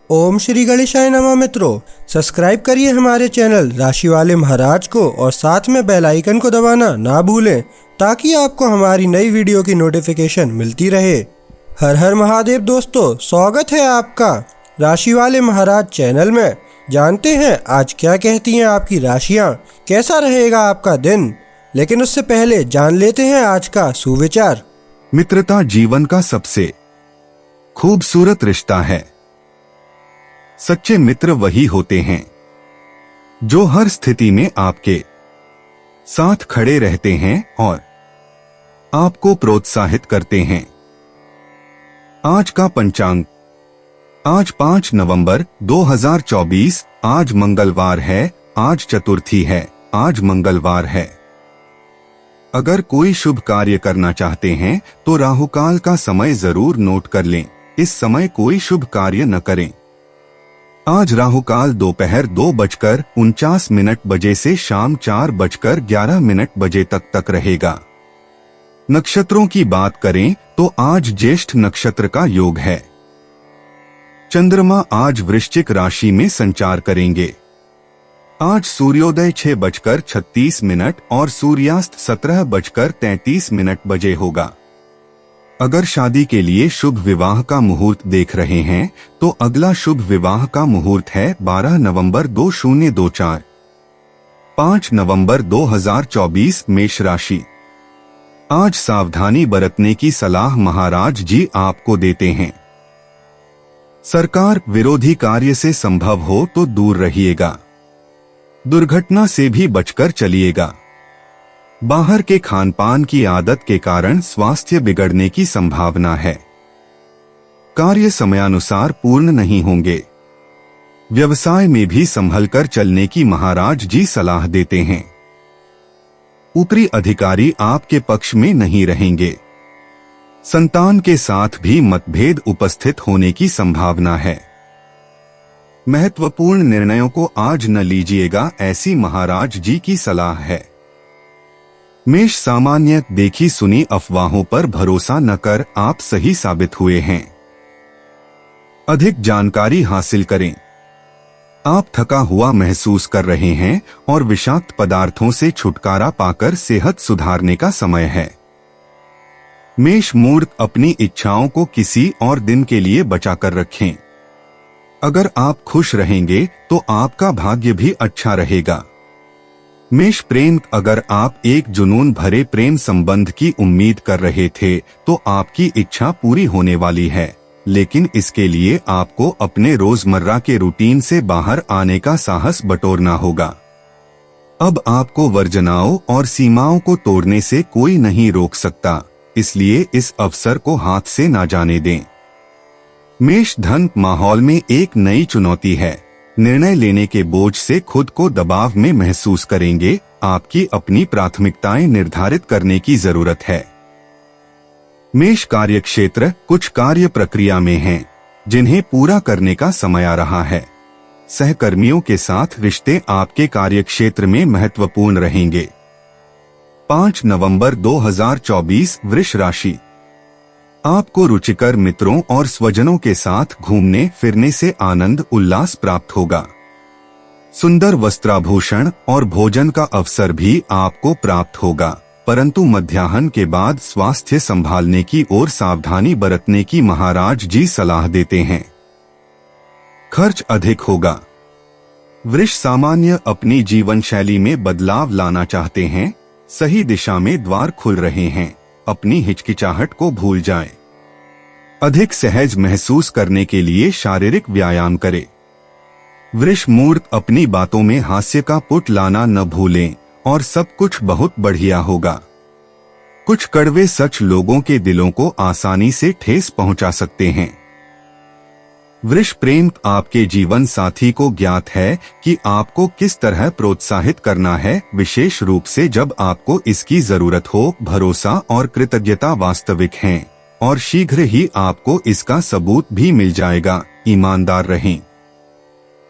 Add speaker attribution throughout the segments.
Speaker 1: ओम श्री गणेशाय नमः। मित्रों, सब्सक्राइब करिए हमारे चैनल राशि वाले महाराज को और साथ में बेल आइकन को दबाना ना भूलें ताकि आपको हमारी नई वीडियो की नोटिफिकेशन मिलती रहे। हर हर महादेव दोस्तों, स्वागत है आपका राशि वाले महाराज चैनल में। जानते हैं आज क्या कहती हैं आपकी राशियां, कैसा रहेगा आपका दिन। लेकिन उससे पहले जान लेते हैं आज का सुविचार।
Speaker 2: मित्रता जीवन का सबसे खूबसूरत रिश्ता है। सच्चे मित्र वही होते हैं जो हर स्थिति में आपके साथ खड़े रहते हैं और आपको प्रोत्साहित करते हैं। आज का पंचांग, आज 5 नवंबर 2024, आज मंगलवार है, आज चतुर्थी है, आज मंगलवार है। अगर कोई शुभ कार्य करना चाहते हैं तो राहुकाल का समय जरूर नोट कर लें। इस समय कोई शुभ कार्य न करें। आज राहुकाल दोपहर 2:49 बजे से शाम 4:11 बजे तक रहेगा। नक्षत्रों की बात करें तो आज ज्येष्ठ नक्षत्र का योग है। चंद्रमा आज वृश्चिक राशि में संचार करेंगे। आज सूर्योदय 6:36 और सूर्यास्त 17:33 बजे होगा। अगर शादी के लिए शुभ विवाह का मुहूर्त देख रहे हैं तो अगला शुभ विवाह का मुहूर्त है 12 नवंबर 2024। 5 नवंबर 2024 मेष राशि। आज सावधानी बरतने की सलाह महाराज जी आपको देते हैं। सरकार विरोधी कार्य से संभव हो तो दूर रहिएगा। दुर्घटना से भी बचकर चलिएगा। बाहर के खान पान की आदत के कारण स्वास्थ्य बिगड़ने की संभावना है। कार्य समयानुसार पूर्ण नहीं होंगे। व्यवसाय में भी संभलकर चलने की महाराज जी सलाह देते हैं। ऊपरी अधिकारी आपके पक्ष में नहीं रहेंगे। संतान के साथ भी मतभेद उपस्थित होने की संभावना है। महत्वपूर्ण निर्णयों को आज न लीजिएगा, ऐसी महाराज जी की सलाह है। मेष सामान्य देखी सुनी अफवाहों पर भरोसा न कर आप सही साबित हुए हैं। अधिक जानकारी हासिल करें। आप थका हुआ महसूस कर रहे हैं और विषाक्त पदार्थों से छुटकारा पाकर सेहत सुधारने का समय है। मेष मूर्त अपनी इच्छाओं को किसी और दिन के लिए बचाकर रखें। अगर आप खुश रहेंगे तो आपका भाग्य भी अच्छा रहेगा। मेष प्रेम, अगर आप एक जुनून भरे प्रेम संबंध की उम्मीद कर रहे थे तो आपकी इच्छा पूरी होने वाली है, लेकिन इसके लिए आपको अपने रोजमर्रा के रूटीन से बाहर आने का साहस बटोरना होगा। अब आपको वर्जनाओं और सीमाओं को तोड़ने से कोई नहीं रोक सकता, इसलिए इस अवसर को हाथ से ना जाने दें। मेष धन माहौल में एक नई चुनौती है। निर्णय लेने के बोझ से खुद को दबाव में महसूस करेंगे। आपकी अपनी प्राथमिकताएं निर्धारित करने की जरूरत है। मेष कार्यक्षेत्र, कुछ कार्य प्रक्रिया में हैं, जिन्हें पूरा करने का समय आ रहा है। सहकर्मियों के साथ रिश्ते आपके कार्यक्षेत्र में महत्वपूर्ण रहेंगे। 5 नवंबर 2024 वृष राशि। आपको रुचिकर मित्रों और स्वजनों के साथ घूमने फिरने से आनंद उल्लास प्राप्त होगा। सुंदर वस्त्राभूषण और भोजन का अवसर भी आपको प्राप्त होगा, परंतु मध्याह्न के बाद स्वास्थ्य संभालने की ओर सावधानी बरतने की महाराज जी सलाह देते हैं। खर्च अधिक होगा। वृष सामान्य अपनी जीवन शैली में बदलाव लाना चाहते हैं। सही दिशा में द्वार खुल रहे हैं। अपनी हिचकिचाहट को भूल जाएं। अधिक सहज महसूस करने के लिए शारीरिक व्यायाम करें। वृष मूर्त अपनी बातों में हास्य का पुट लाना न भूलें और सब कुछ बहुत बढ़िया होगा। कुछ कड़वे सच लोगों के दिलों को आसानी से ठेस पहुंचा सकते हैं। वृष प्रेम, आपके जीवन साथी को ज्ञात है कि आपको किस तरह प्रोत्साहित करना है, विशेष रूप से जब आपको इसकी जरूरत हो। भरोसा और कृतज्ञता वास्तविक हैं और शीघ्र ही आपको इसका सबूत भी मिल जाएगा। ईमानदार रहें।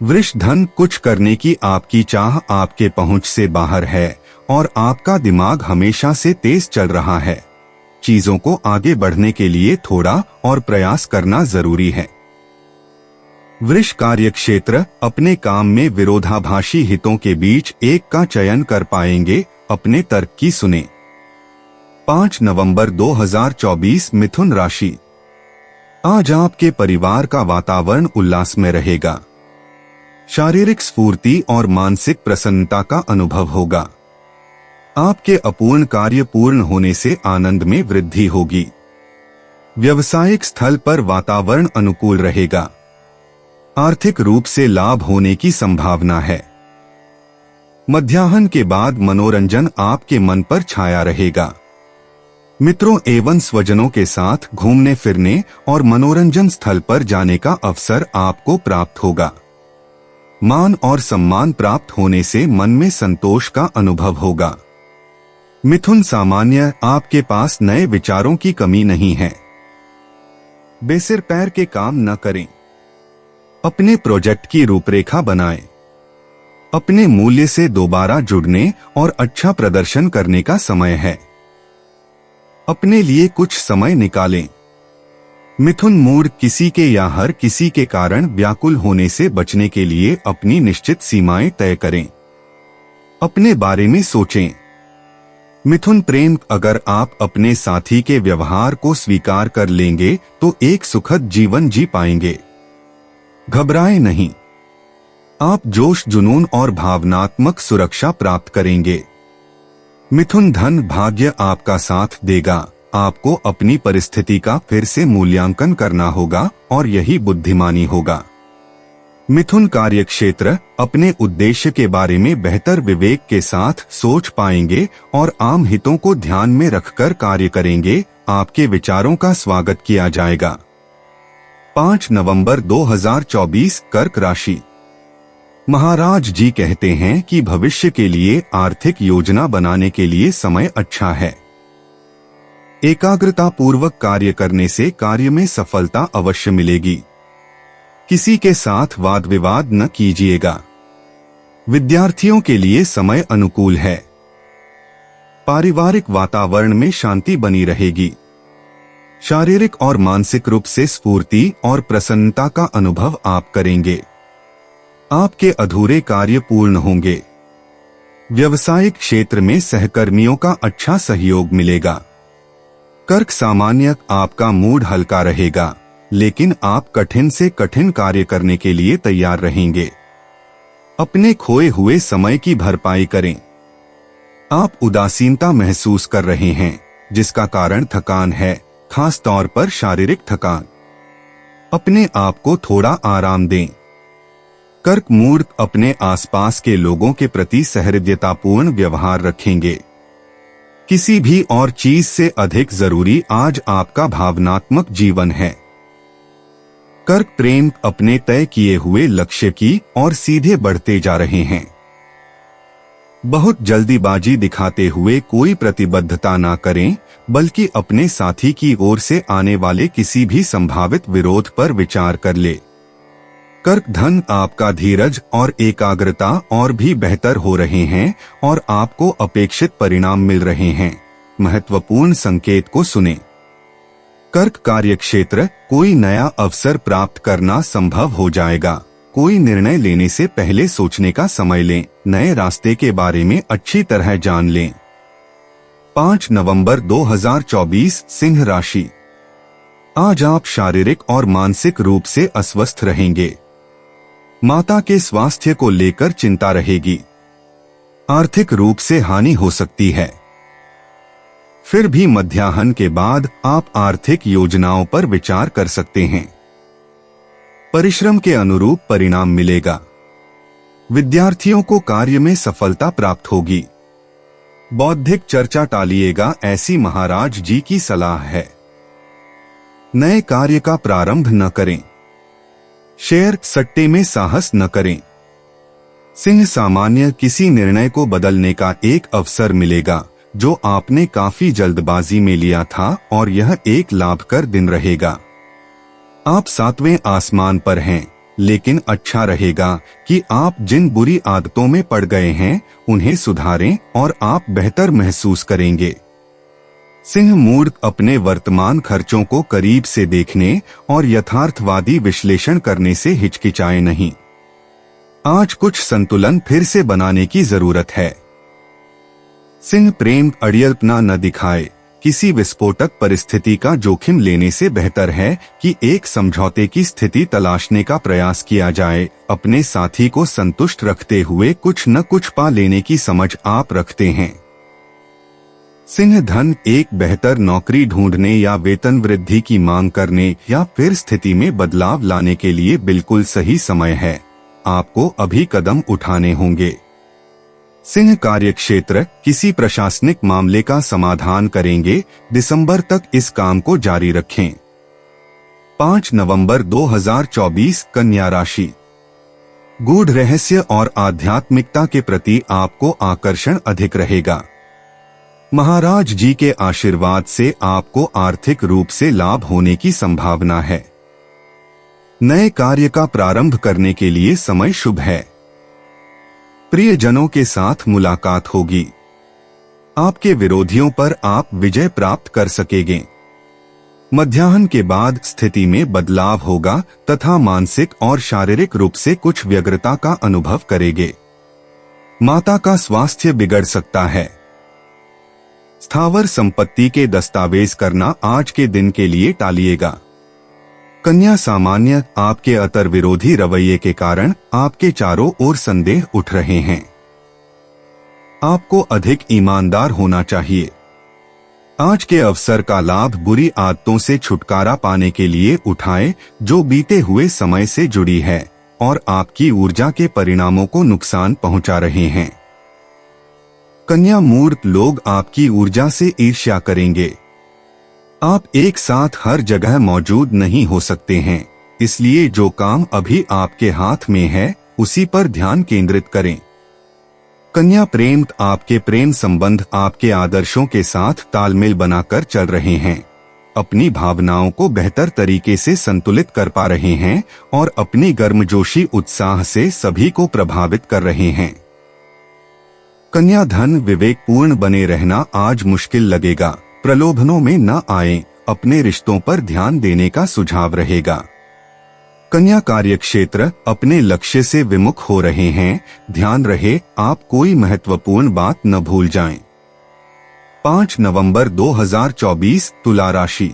Speaker 2: वृष धन, कुछ करने की आपकी चाह आपके पहुंच से बाहर है और आपका दिमाग हमेशा से तेज चल रहा है। चीजों को आगे बढ़ने के लिए थोड़ा और प्रयास करना जरूरी है। वृष कार्य क्षेत्र, अपने काम में विरोधाभासी हितों के बीच एक का चयन कर पाएंगे, अपने तर्क की सुने। 5 नवंबर 2024 मिथुन राशि। आज आपके परिवार का वातावरण उल्लास में रहेगा। शारीरिक स्फूर्ति और मानसिक प्रसन्नता का अनुभव होगा। आपके अपूर्ण कार्य पूर्ण होने से आनंद में वृद्धि होगी। व्यवसायिक स्थल पर वातावरण अनुकूल रहेगा। आर्थिक रूप से लाभ होने की संभावना है। मध्याह्न के बाद मनोरंजन आपके मन पर छाया रहेगा। मित्रों एवं स्वजनों के साथ घूमने फिरने और मनोरंजन स्थल पर जाने का अवसर आपको प्राप्त होगा। मान और सम्मान प्राप्त होने से मन में संतोष का अनुभव होगा। मिथुन सामान्य, आपके पास नए विचारों की कमी नहीं है। बेसिर पैर के काम न करें। अपने प्रोजेक्ट की रूपरेखा बनाएं। अपने मूल्य से दोबारा जुड़ने और अच्छा प्रदर्शन करने का समय है। अपने लिए कुछ समय निकालें। मिथुन मूड, किसी के या हर किसी के कारण व्याकुल होने से बचने के लिए अपनी निश्चित सीमाएं तय करें। अपने बारे में सोचें। मिथुन प्रेम, अगर आप अपने साथी के व्यवहार को स्वीकार कर लेंगे तो एक सुखद जीवन जी पाएंगे। घबराएं नहीं। आप जोश, जुनून और भावनात्मक सुरक्षा प्राप्त करेंगे। मिथुन धन भाग्य आपका साथ देगा। आपको अपनी परिस्थिति का फिर से मूल्यांकन करना होगा और यही बुद्धिमानी होगा। मिथुन कार्य क्षेत्र, अपने उद्देश्य के बारे में बेहतर विवेक के साथ सोच पाएंगे और आम हितों को ध्यान में रखकर कार्य करेंगे। आपके विचारों का स्वागत किया जाएगा। 5 नवंबर 2024 कर्क राशि। महाराज जी कहते हैं कि भविष्य के लिए आर्थिक योजना बनाने के लिए समय अच्छा है। एकाग्रता पूर्वक कार्य करने से कार्य में सफलता अवश्य मिलेगी। किसी के साथ वाद विवाद न कीजिएगा। विद्यार्थियों के लिए समय अनुकूल है। पारिवारिक वातावरण में शांति बनी रहेगी। शारीरिक और मानसिक रूप से स्फूर्ति और प्रसन्नता का अनुभव आप करेंगे। आपके अधूरे कार्य पूर्ण होंगे। व्यवसायिक क्षेत्र में सहकर्मियों का अच्छा सहयोग मिलेगा। कर्क सामान्य, आपका मूड हल्का रहेगा, लेकिन आप कठिन से कठिन कार्य करने के लिए तैयार रहेंगे। अपने खोए हुए समय की भरपाई करें। आप उदासीनता महसूस कर रहे हैं, जिसका कारण थकान है, खास तौर पर शारीरिक थकान। अपने आप को थोड़ा आराम दें। कर्क मूड, अपने आसपास के लोगों के प्रति सहृदयतापूर्ण व्यवहार रखेंगे। किसी भी और चीज से अधिक जरूरी आज आपका भावनात्मक जीवन है। कर्क प्रेम, अपने तय किए हुए लक्ष्य की और सीधे बढ़ते जा रहे हैं। बहुत जल्दीबाजी दिखाते हुए कोई प्रतिबद्धता ना करें, बल्कि अपने साथी की ओर से आने वाले किसी भी संभावित विरोध पर विचार कर ले। कर्क धन, आपका धीरज और एकाग्रता और भी बेहतर हो रहे हैं और आपको अपेक्षित परिणाम मिल रहे हैं। महत्वपूर्ण संकेत को सुने। कर्क कार्य क्षेत्र, कोई नया अवसर प्राप्त करना संभव हो जाएगा। कोई निर्णय लेने से पहले सोचने का समय लें। नए रास्ते के बारे में अच्छी तरह जान लें। 5 नवंबर 2024 सिंह राशि। आज आप शारीरिक और मानसिक रूप से अस्वस्थ रहेंगे। माता के स्वास्थ्य को लेकर चिंता रहेगी। आर्थिक रूप से हानि हो सकती है। फिर भी मध्याह्न के बाद आप आर्थिक योजनाओं पर विचार कर सकते हैं। परिश्रम के अनुरूप परिणाम मिलेगा। विद्यार्थियों को कार्य में सफलता प्राप्त होगी। बौद्धिक चर्चा टालिएगा, ऐसी महाराज जी की सलाह है। नए कार्य का प्रारंभ न करें। शेयर सट्टे में साहस न करें। सिंह सामान्य, किसी निर्णय को बदलने का एक अवसर मिलेगा जो आपने काफी जल्दबाजी में लिया था और यह एक लाभकर दिन रहेगा। आप 7वें आसमान पर हैं, लेकिन अच्छा रहेगा कि आप जिन बुरी आदतों में पड़ गए हैं उन्हें सुधारें और आप बेहतर महसूस करेंगे। सिंह मूर्त अपने वर्तमान खर्चों को करीब से देखने और यथार्थवादी विश्लेषण करने से हिचकिचाए नहीं। आज कुछ संतुलन फिर से बनाने की जरूरत है। सिंह प्रेम अड़ियलपना न दिखाए। किसी विस्फोटक परिस्थिति का जोखिम लेने से बेहतर है कि एक समझौते की स्थिति तलाशने का प्रयास किया जाए। अपने साथी को संतुष्ट रखते हुए कुछ न कुछ पा लेने की समझ आप रखते हैं। सिंह धन एक बेहतर नौकरी ढूंढने या वेतन वृद्धि की मांग करने या फिर स्थिति में बदलाव लाने के लिए बिल्कुल सही समय है। आपको अभी कदम उठाने होंगे। सिंह कार्यक्षेत्र किसी प्रशासनिक मामले का समाधान करेंगे। दिसंबर तक इस काम को जारी रखें। 5 नवंबर 2024 कन्या राशि। गूढ़ रहस्य और आध्यात्मिकता के प्रति आपको आकर्षण अधिक रहेगा। महाराज जी के आशीर्वाद से आपको आर्थिक रूप से लाभ होने की संभावना है। नए कार्य का प्रारंभ करने के लिए समय शुभ है। प्रियजनों के साथ मुलाकात होगी। आपके विरोधियों पर आप विजय प्राप्त कर सकेंगे। मध्याह्न के बाद स्थिति में बदलाव होगा तथा मानसिक और शारीरिक रूप से कुछ व्यग्रता का अनुभव करेंगे। माता का स्वास्थ्य बिगड़ सकता है। स्थावर संपत्ति के दस्तावेज करना आज के दिन के लिए टालिएगा। कन्या सामान्य, आपके अतर विरोधी रवैये के कारण आपके चारों ओर संदेह उठ रहे हैं। आपको अधिक ईमानदार होना चाहिए। आज के अवसर का लाभ बुरी आदतों से छुटकारा पाने के लिए उठाएं जो बीते हुए समय से जुड़ी है और आपकी ऊर्जा के परिणामों को नुकसान पहुंचा रहे हैं। कन्या मूर्त लोग आपकी ऊर्जा से ईर्ष्या करेंगे। आप एक साथ हर जगह मौजूद नहीं हो सकते हैं, इसलिए जो काम अभी आपके हाथ में है उसी पर ध्यान केंद्रित करें। कन्या प्रेम, आपके प्रेम संबंध आपके आदर्शों के साथ तालमेल बनाकर चल रहे हैं। अपनी भावनाओं को बेहतर तरीके से संतुलित कर पा रहे हैं और अपनी गर्मजोशी उत्साह से सभी को प्रभावित कर रहे हैं। कन्या धन, विवेकपूर्ण बने रहना आज मुश्किल लगेगा। प्रलोभनों में न आए। अपने रिश्तों पर ध्यान देने का सुझाव रहेगा। कन्या कार्यक्षेत्र, अपने लक्ष्य से विमुख हो रहे हैं। ध्यान रहे आप कोई महत्वपूर्ण बात न भूल जाएं। 5 नवंबर 2024 तुला राशि।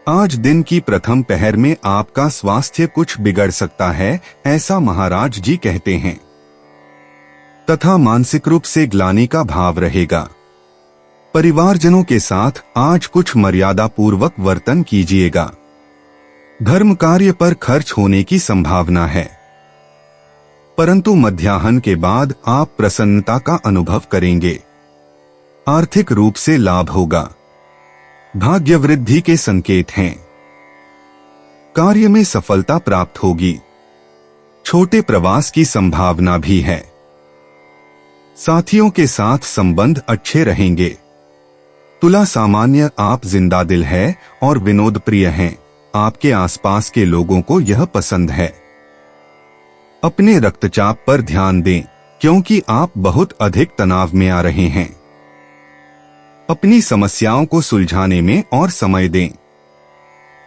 Speaker 2: आज दिन की प्रथम पहर में आपका स्वास्थ्य कुछ बिगड़ सकता है, ऐसा महाराज जी कहते हैं, तथा मानसिक रूप से ग्लानि का भाव रहेगा। परिवारजनों के साथ आज कुछ मर्यादा पूर्वक वर्तन कीजिएगा। धर्म कार्य पर खर्च होने की संभावना है, परंतु मध्याह्न के बाद आप प्रसन्नता का अनुभव करेंगे। आर्थिक रूप से लाभ होगा। भाग्य वृद्धि के संकेत हैं। कार्य में सफलता प्राप्त होगी। छोटे प्रवास की संभावना भी है। साथियों के साथ संबंध अच्छे रहेंगे। तुला सामान्य, आप जिंदा दिल है और विनोद प्रिय हैं। आपके आसपास के लोगों को यह पसंद है। अपने रक्तचाप पर ध्यान दें क्योंकि आप बहुत अधिक तनाव में आ रहे हैं। अपनी समस्याओं को सुलझाने में और समय दें।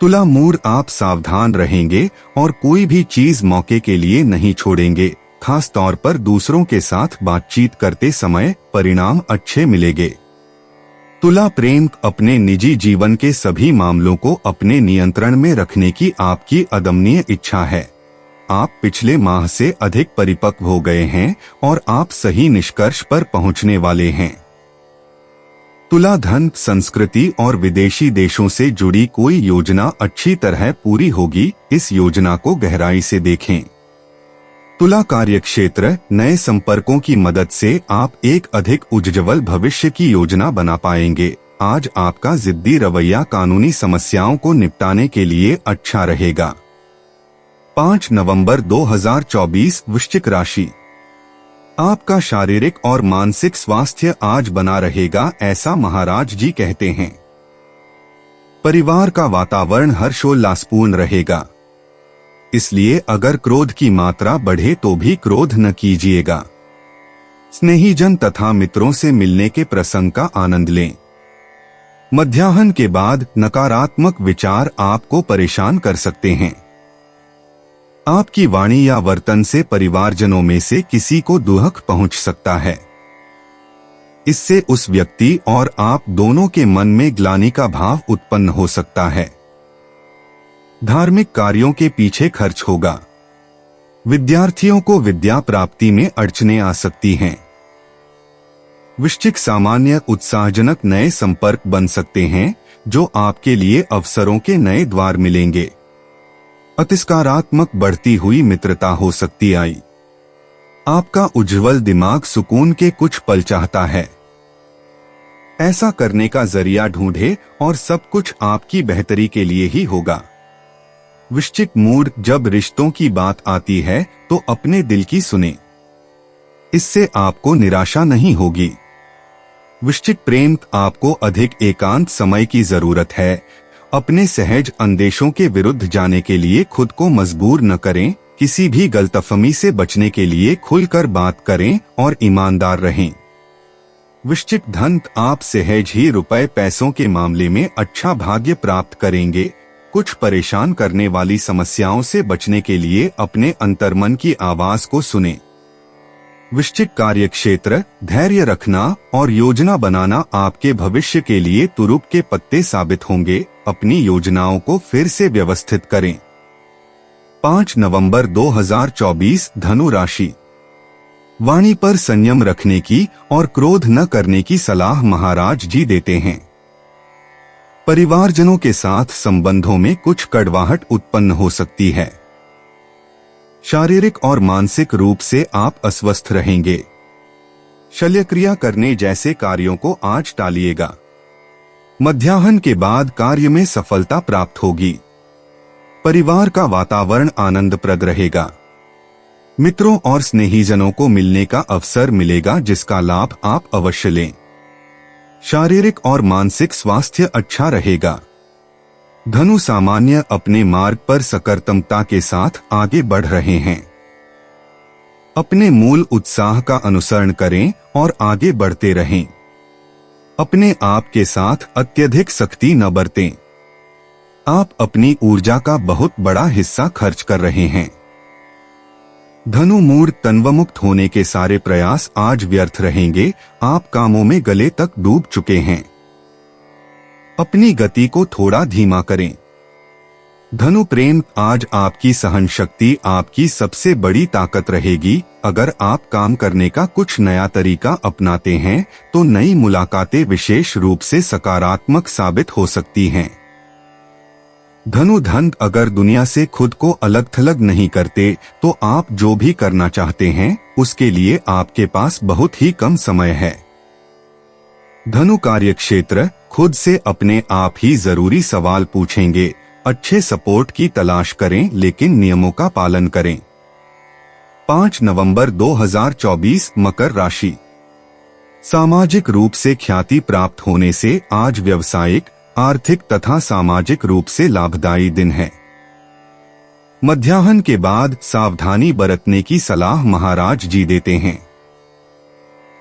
Speaker 2: तुला मूड, आप सावधान रहेंगे और कोई भी चीज मौके के लिए नहीं छोड़ेंगे। खास तौर पर दूसरों के साथ बातचीत करते समय परिणाम अच्छे मिलेंगे। तुला प्रेम, अपने निजी जीवन के सभी मामलों को अपने नियंत्रण में रखने की आपकी अदम्य इच्छा है। आप पिछले माह से अधिक परिपक्व हो गए हैं और आप सही निष्कर्ष पर पहुंचने वाले हैं। तुला धन, संस्कृति और विदेशी देशों से जुड़ी कोई योजना अच्छी तरह पूरी होगी। इस योजना को गहराई से देखें। तुला कार्यक्षेत्र, नए संपर्कों की मदद से आप एक अधिक उज्ज्वल भविष्य की योजना बना पाएंगे। आज आपका जिद्दी रवैया कानूनी समस्याओं को निपटाने के लिए अच्छा रहेगा। 5 नवंबर 2024 वृश्चिक राशि। आपका शारीरिक और मानसिक स्वास्थ्य आज बना रहेगा, ऐसा महाराज जी कहते हैं। परिवार का वातावरण हर्षोल्लासपूर्ण रहेगा, इसलिए अगर क्रोध की मात्रा बढ़े तो भी क्रोध न कीजिएगा। स्नेहीजन तथा मित्रों से मिलने के प्रसंग का आनंद लें। मध्याह्न के बाद नकारात्मक विचार आपको परेशान कर सकते हैं। आपकी वाणी या वर्तन से परिवारजनों में से किसी को दुख पहुंच सकता है। इससे उस व्यक्ति और आप दोनों के मन में ग्लानि का भाव उत्पन्न हो सकता है। धार्मिक कार्यों के पीछे खर्च होगा। विद्यार्थियों को विद्या प्राप्ति में अड़चनें आ सकती हैं। वृश्चिक सामान्य उत्साहजनक नए संपर्क बन सकते हैं जो आपके लिए अवसरों के नए द्वार मिलेंगे। अतिस्कारात्मक बढ़ती हुई मित्रता हो सकती आई। आपका उज्ज्वल दिमाग सुकून के कुछ पल चाहता है। ऐसा करने का जरिया ढूंढे और सब कुछ आपकी बेहतरी के लिए ही होगा। वृश्चिक मूड जब रिश्तों की बात आती है तो अपने दिल की सुने। इससे आपको निराशा नहीं होगी। वृश्चिक प्रेम आपको अधिक एकांत समय की जरूरत है। अपने सहज अंदेशों के विरुद्ध जाने के लिए खुद को मजबूर न करें। किसी भी गलतफहमी से बचने के लिए खुलकर बात करें और ईमानदार रहें। वृश्चिक धन आप सहज ही रुपए पैसों के मामले में अच्छा भाग्य प्राप्त करेंगे। कुछ परेशान करने वाली समस्याओं से बचने के लिए अपने अंतर्मन की आवाज को सुनें। वृश्चिक कार्यक्षेत्र धैर्य रखना और योजना बनाना आपके भविष्य के लिए तुरुप के पत्ते साबित होंगे। अपनी योजनाओं को फिर से व्यवस्थित करें। 5 नवंबर 2024 धनु राशि। वाणी पर संयम रखने की और क्रोध न करने की सलाह महाराज जी देते हैं। परिवारजनों के साथ संबंधों में कुछ कड़वाहट उत्पन्न हो सकती है। शारीरिक और मानसिक रूप से आप अस्वस्थ रहेंगे। शल्यक्रिया करने जैसे कार्यों को आज टालिएगा। मध्याह्न के बाद कार्य में सफलता प्राप्त होगी। परिवार का वातावरण आनंदप्रद रहेगा। मित्रों और स्नेहीजनों को मिलने का अवसर मिलेगा जिसका लाभ आप अवश्य लें। शारीरिक और मानसिक स्वास्थ्य अच्छा रहेगा। धनु सामान्य अपने मार्ग पर सकारात्मकता के साथ आगे बढ़ रहे हैं। अपने मूल उत्साह का अनुसरण करें और आगे बढ़ते रहें। अपने आप के साथ अत्यधिक सख्ती न बरतें। आप अपनी ऊर्जा का बहुत बड़ा हिस्सा खर्च कर रहे हैं। धनु मूड तन्वमुक्त होने के सारे प्रयास आज व्यर्थ रहेंगे। आप कामों में गले तक डूब चुके हैं। अपनी गति को थोड़ा धीमा करें। धनु प्रेम आज आपकी सहन शक्ति आपकी सबसे बड़ी ताकत रहेगी। अगर आप काम करने का कुछ नया तरीका अपनाते हैं तो नई मुलाकातें विशेष रूप से सकारात्मक साबित हो सकती हैं। धनु धन अगर दुनिया से खुद को अलग थलग नहीं करते तो आप जो भी करना चाहते हैं उसके लिए आपके पास बहुत ही कम समय है। धनु कार्यक्षेत्र खुद से अपने आप ही जरूरी सवाल पूछेंगे। अच्छे सपोर्ट की तलाश करें लेकिन नियमों का पालन करें। 5 नवंबर 2024 मकर राशि। सामाजिक रूप से ख्याति प्राप्त होने से आज व्यावसायिक आर्थिक तथा सामाजिक रूप से लाभदायी दिन है। मध्याह्न के बाद सावधानी बरतने की सलाह महाराज जी देते हैं।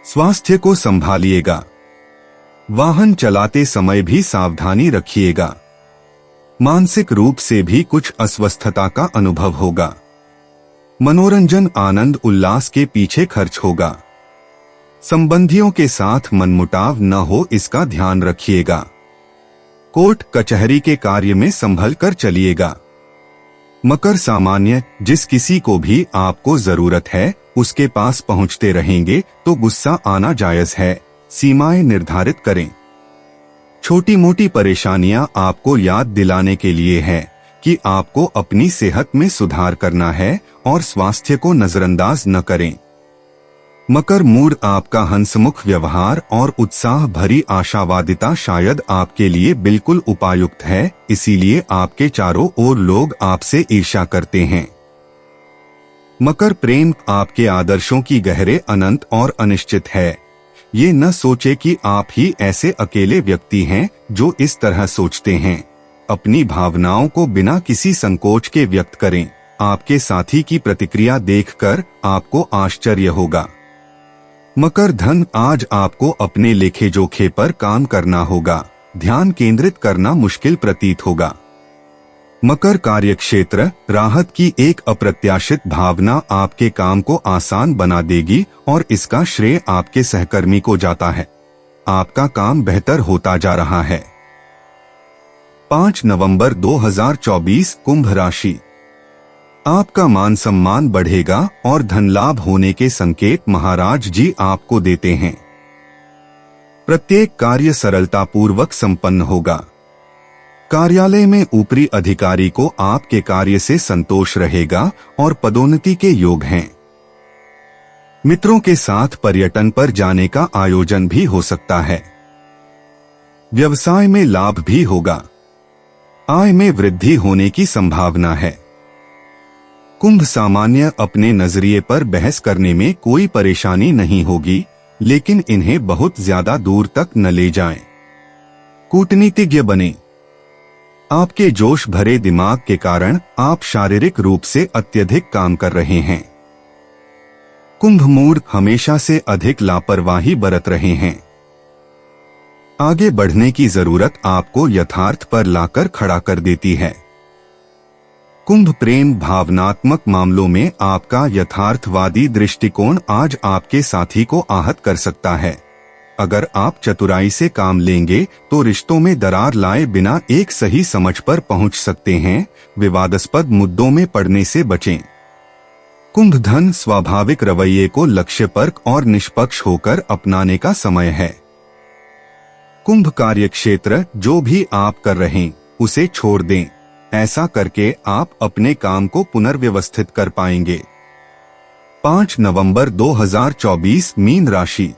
Speaker 2: स्वास्थ्य को संभालिएगा। वाहन चलाते समय भी सावधानी रखिएगा। मानसिक रूप से भी कुछ अस्वस्थता का अनुभव होगा। मनोरंजन आनंद उल्लास के पीछे खर्च होगा। संबंधियों के साथ मनमुटाव न हो इसका ध्यान रखिएगा। कोर्ट कचहरी के कार्य में संभल कर चलिएगा। मकर सामान्य जिस किसी को भी आपको जरूरत है उसके पास पहुंचते रहेंगे तो गुस्सा आना जायज है। सीमाएं निर्धारित करें। छोटी मोटी परेशानियां आपको याद दिलाने के लिए है कि आपको अपनी सेहत में सुधार करना है और स्वास्थ्य को नजरअंदाज न करें। मकर मूड आपका हंसमुख व्यवहार और उत्साह भरी आशावादिता शायद आपके लिए बिल्कुल उपयुक्त है। इसीलिए आपके चारों ओर लोग आपसे ईर्ष्या करते हैं। मकर प्रेम आपके आदर्शों की गहरे अनंत और अनिश्चित है। ये न सोचे कि आप ही ऐसे अकेले व्यक्ति हैं जो इस तरह सोचते हैं। अपनी भावनाओं को बिना किसी संकोच के व्यक्त करें। आपके साथी की प्रतिक्रिया देखकर आपको आश्चर्य होगा। मकर धन आज आपको अपने लेखे जोखे पर काम करना होगा। ध्यान केंद्रित करना मुश्किल प्रतीत होगा। मकर कार्यक्षेत्र, राहत की एक अप्रत्याशित भावना आपके काम को आसान बना देगी और इसका श्रेय आपके सहकर्मी को जाता है। आपका काम बेहतर होता जा रहा है। 5 नवंबर 2024 कुंभ राशि। आपका मान सम्मान बढ़ेगा और धन लाभ होने के संकेत महाराज जी आपको देते हैं। प्रत्येक कार्य सरलता पूर्वक संपन्न होगा। कार्यालय में ऊपरी अधिकारी को आपके कार्य से संतोष रहेगा और पदोन्नति के योग हैं। मित्रों के साथ पर्यटन पर जाने का आयोजन भी हो सकता है। व्यवसाय में लाभ भी होगा। आय में वृद्धि होने की संभावना है। कुंभ सामान्य अपने नजरिए पर बहस करने में कोई परेशानी नहीं होगी, लेकिन इन्हें बहुत ज्यादा दूर तक न ले जाएं। कूटनीतिज्ञ बने। आपके जोश भरे दिमाग के कारण आप शारीरिक रूप से अत्यधिक काम कर रहे हैं। कुंभ मूर्ख हमेशा से अधिक लापरवाही बरत रहे हैं। आगे बढ़ने की जरूरत आपको यथार्थ पर लाकर खड़ा कर देती है। कुंभ प्रेम भावनात्मक मामलों में आपका यथार्थवादी दृष्टिकोण आज आपके साथी को आहत कर सकता है। अगर आप चतुराई से काम लेंगे तो रिश्तों में दरार लाए बिना एक सही समझ पर पहुंच सकते हैं। विवादास्पद मुद्दों में पड़ने से बचें। कुंभ धन स्वाभाविक रवैये को लक्ष्यपर्क और निष्पक्ष होकर अपनाने का समय है। कुंभ कार्यक्षेत्र, जो भी आप कर रहे हैं उसे छोड़ दें। ऐसा करके आप अपने काम को पुनर्व्यवस्थित कर पाएंगे। 5 नवंबर 2024 मीन राशि।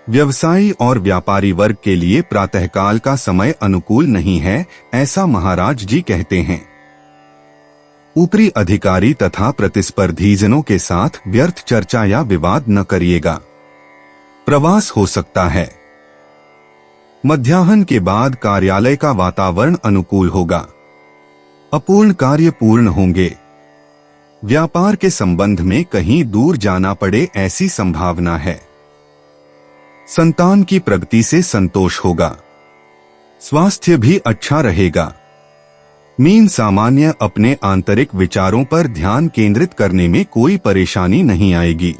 Speaker 2: व्यवसायी और व्यापारी वर्ग के लिए प्रातःकाल का समय अनुकूल नहीं है, ऐसा महाराज जी कहते हैं। ऊपरी अधिकारी तथा प्रतिस्पर्धीजनों के साथ व्यर्थ चर्चा या विवाद न करिएगा। प्रवास हो सकता है। मध्याह्न के बाद कार्यालय का वातावरण अनुकूल होगा। अपूर्ण कार्य पूर्ण होंगे। व्यापार के संबंध में कहीं दूर जाना पड़े ऐसी संभावना है। संतान की प्रगति से संतोष होगा। स्वास्थ्य भी अच्छा रहेगा। मीन सामान्य अपने आंतरिक विचारों पर ध्यान केंद्रित करने में कोई परेशानी नहीं आएगी।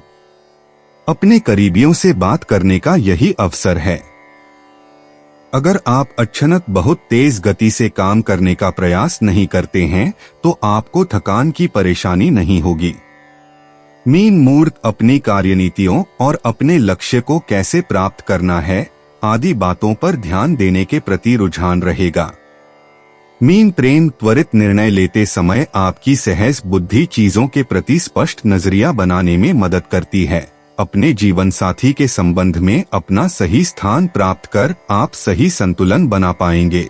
Speaker 2: अपने करीबियों से बात करने का यही अवसर है। अगर आप अचानक बहुत तेज गति से काम करने का प्रयास नहीं करते हैं तो आपको थकान की परेशानी नहीं होगी। मीन मूर्ख अपनी कार्यनीतियों और अपने लक्ष्य को कैसे प्राप्त करना है आदि बातों पर ध्यान देने के प्रति रुझान रहेगा। मीन प्रेम, त्वरित निर्णय लेते समय आपकी सहज बुद्धि चीजों के प्रति स्पष्ट नजरिया बनाने में मदद करती है। अपने जीवन साथी के संबंध में अपना सही स्थान प्राप्त कर आप सही संतुलन बना पाएंगे।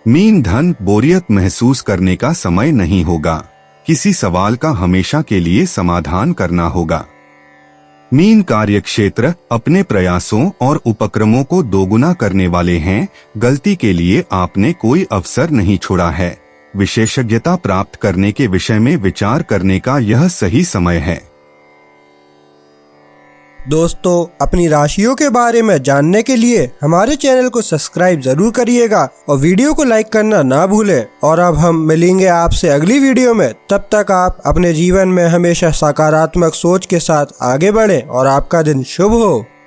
Speaker 2: मीन धन, बोरियत महसूस करने का समय नहीं होगा। किसी सवाल का हमेशा के लिए समाधान करना होगा। मीन कार्यक्षेत्र, अपने प्रयासों और उपक्रमों को दोगुना करने वाले हैं। गलती के लिए आपने कोई अवसर नहीं छोड़ा है। विशेषज्ञता प्राप्त करने के विषय में विचार करने का यह सही समय है।
Speaker 1: दोस्तों, अपनी राशियों के बारे में जानने के लिए हमारे चैनल को सब्सक्राइब जरूर करिएगा और वीडियो को लाइक करना ना भूलें। और अब हम मिलेंगे आपसे अगली वीडियो में। तब तक आप अपने जीवन में हमेशा सकारात्मक सोच के साथ आगे बढ़ें और आपका दिन शुभ हो।